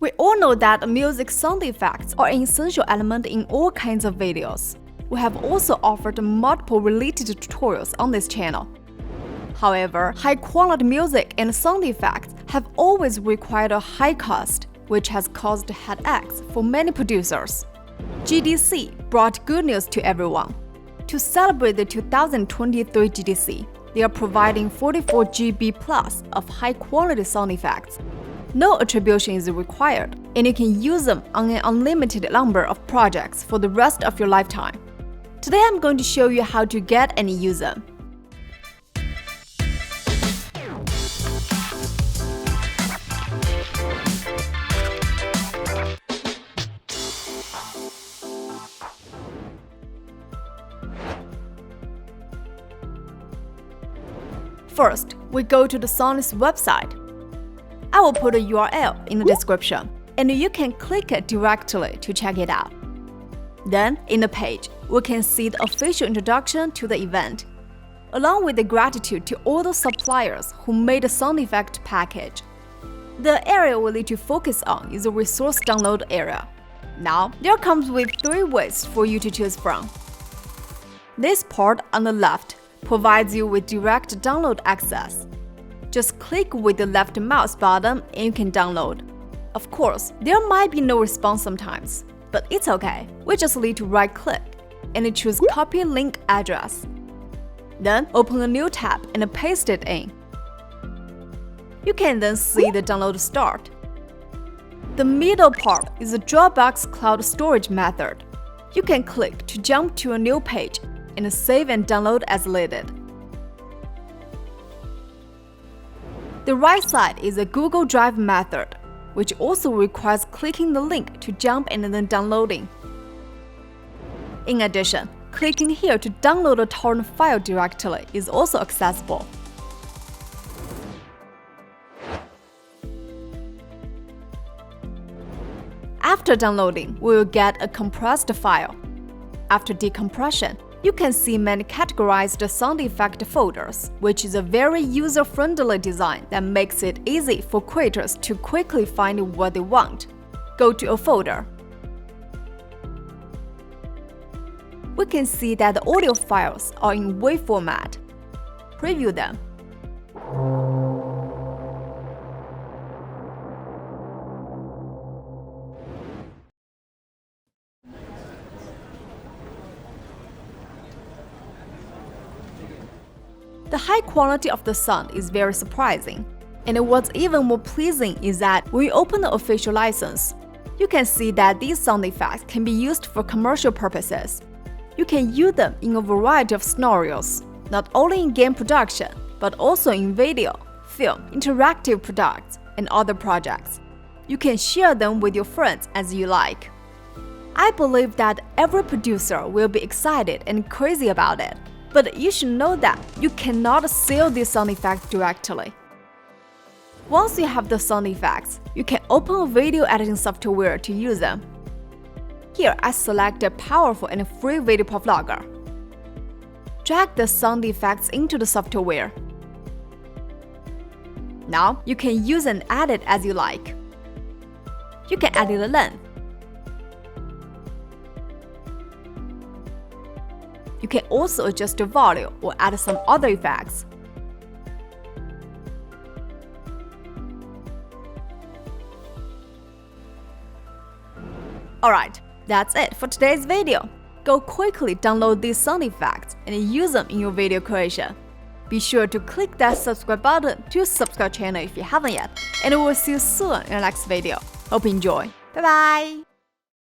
We all know that music sound effects are an essential element in all kinds of videos. We have also offered multiple related tutorials on this channel. However, high-quality music and sound effects have always required a high cost, which has caused headaches for many producers. GDC brought good news to everyone. To celebrate the 2023 GDC, they are providing 44 GB plus of high-quality sound effects. No attribution is required, and you can use them on an unlimited number of projects for the rest of your lifetime. Today I'm going to show you how to get and use them. First, we go to the SONNISS website. I will put a URL in the description, and you can click it directly to check it out. Then, in the page, we can see the official introduction to the event, along with the gratitude to all the suppliers who made the sound effect package. The area we need to focus on is the resource download area. Now, there comes with 3 ways for you to choose from. This part on the left provides you with direct download access. Just click with the left mouse button and you can download. Of course, there might be no response sometimes, but it's okay. We just need to right-click and choose Copy Link Address. Then open a new tab and paste it in. You can then see the download start. The middle part is the Dropbox Cloud Storage method. You can click to jump to a new page and save and download as needed. The right side is the Google Drive method, which also requires clicking the link to jump and then downloading. In addition, clicking here to download a torrent file directly is also accessible. After downloading, we will get a compressed file. After decompression, you can see many categorized sound effect folders, which is a very user-friendly design that makes it easy for creators to quickly find what they want. Go to a folder. We can see that the audio files are in WAV format. Preview them. The high quality of the sound is very surprising, and what's even more pleasing is that when you open the official license, you can see that these sound effects can be used for commercial purposes. You can use them in a variety of scenarios, not only in game production, but also in video, film, interactive products, and other projects. You can share them with your friends as you like. I believe that every producer will be excited and crazy about it. But you should know that you cannot sell these sound effects directly. Once you have the sound effects, you can open a video editing software to use them. Here, I select a powerful and free VideoProc logger. Drag the sound effects into the software. Now, you can use and edit as you like. You can edit the length. You can also adjust the volume or add some other effects. Alright, that's it for today's video. Go quickly download these sound effects and use them in your video creation. Be sure to click that subscribe button to subscribe channel if you haven't yet, and we will see you soon in the next video. Hope you enjoy. Bye bye!